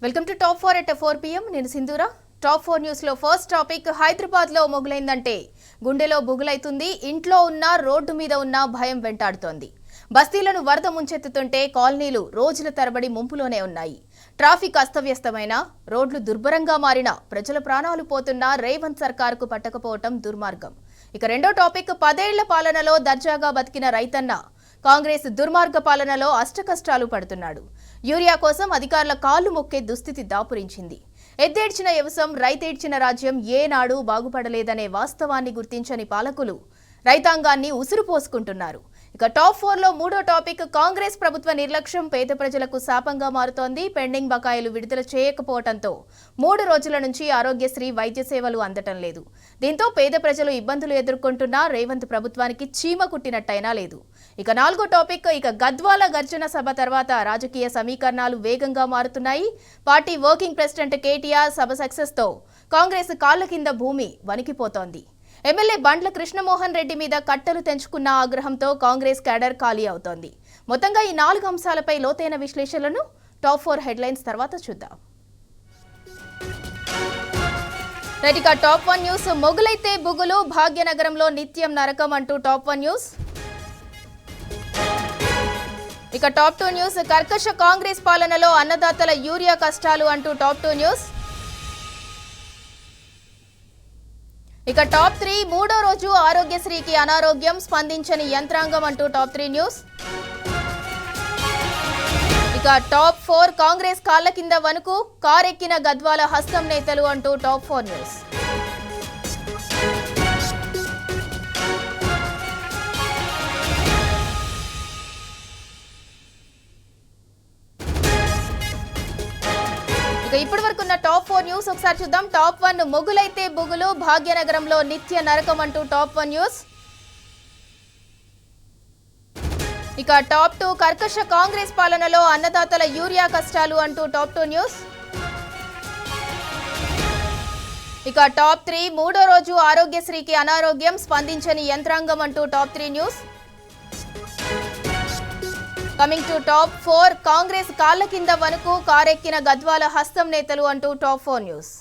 Welcome to top 4 at 4 PM. నేను Sindhura. Top 4 news లో first topic Hyderabad లో మొగులైందంటే గుండెలో బుగులైతుంది. ఇంట్లో ఉన్న రోడ్డు మీద ఉన్న భయం వెంటాడుతోంది. బస్తీలను వరద ముంచెత్తుతుంటే కాలనీలు రోజుల తరబడి ముంపులోనే ఉన్నాయి. ట్రాఫిక్ అస్తవ్యస్తమైన రోడ్లు దుర్భరంగా మారిన ప్రజల ప్రాణాలు పోతున్న రేవంత్ సర్కార్కు పట్టకపోవటం దుర్మార్గం. ఇక రెండో టాపిక్ 10 ఏళ్ల పాలనలో దర్జాగా బతికిన రైతన్న కాంగ్రెస్ దుర్మార్గ పాలనలో అష్టకష్టాలు పడుతున్నాడు. యూరియా కోసం అధికారుల కాళ్లు మొక్కే దుస్థితి దాపురించింది. ఎద్దేడ్చిన వ్యవసాయం రైతేడ్చిన రాజ్యం ఏనాడు బాగుపడలేదనే వాస్తవాన్ని గుర్తించని పాలకులు రైతాంగాన్ని ఉసురు పోసుకుంటున్నారు. ఇక టాప్ 4 లో మూడో టాపిక్ కాంగ్రెస్ ప్రభుత్వ నిర్లక్ష్యం పేద ప్రజలకు శాపంగా మారుతోంది. పెండింగ్ బకాయిలు విడుదల చేయకపోవడంతో 3 రోజుల నుంచి ఆరోగ్యశ్రీ వైద్య సేవలు అందటం లేదు. దీంతో పేద ప్రజలు ఇబ్బందులు ఎదుర్కొంటున్న రేవంత్ ప్రభుత్వానికి చీమ కుట్టినట్టయినా లేదు. ఇక నాలుగో టాపిక్ గద్వాల గర్జన సభ తర్వాత రాజకీయ సమీకరణాలు వేగంగా మారుతున్నాయి. పార్టీ వర్కింగ్ ప్రెసిడెంట్ కేటీఆర్ సభ సక్సెస్ తో కాంగ్రెస్ కాళ్ల కింద భూమి వణికిపోతోంది. ఎమ్మెల్యే బండ్ల కృష్ణమోహన్ రెడ్డి మీద కట్టలు తెంచుకున్న ఆగ్రహంతో కాంగ్రెస్ క్యాడర్ ఖాళీ అవుతోంది. మొత్తంగా ఈ 4 అంశాలపై లోతైన విశ్లేషణలను టాప్ 4 హెడ్లైన్స్ తర్వాత చూద్దాం. రైట్, టాప్ 1 న్యూస్ మొగులైతే బుగులు భాగ్యనగరంలో నిత్యం నరకం అంటూ టాప్ 1 న్యూస్. ఇక టాప్ 2 న్యూస్ కర్కశ కాంగ్రెస్ పాలనలో అన్నదాతల యూరియా కష్టాలు అంటూ టాప్ 2 న్యూస్. ఇక టాప్ 3 మూడో రోజు ఆరోగ్యశ్రీకి అనారోగ్యం స్పందించని యంత్రాంగం అంటూ టాప్ 3 న్యూస్. ఇక టాప్ 4 కాంగ్రెస్ కాళ్ల కింద వణుకు కారెక్కిన గద్వాల హస్తం నేతలు అంటూ టాప్ 4 న్యూస్. ఇప్పటి వరకు ఉన్న టాప్ 4 న్యూస్ ఒకసారి చూద్దాం. టాప్ 1 మొగులైతే బుగులు భాగ్యనగరంలో నిత్య నరకం అంటూ టాప్ 1 న్యూస్. ఇక టాప్ 2 కర్కశ కాంగ్రెస్ పాలనలో అన్నదాతల యూరియా కష్టాలు అంటూ టాప్ 2 న్యూస్. ఇక టాప్ 3 మూడో రోజు ఆరోగ్యశ్రీకి అనారోగ్యం స్పందించని యంత్రాంగం అంటూ top 3 news. Coming to top 4 Congress కాళ్ల కింద వణుకు కారెక్కిన గద్వాల హస్తం నేతలు అంటూ టాప్ 4 న్యూస్.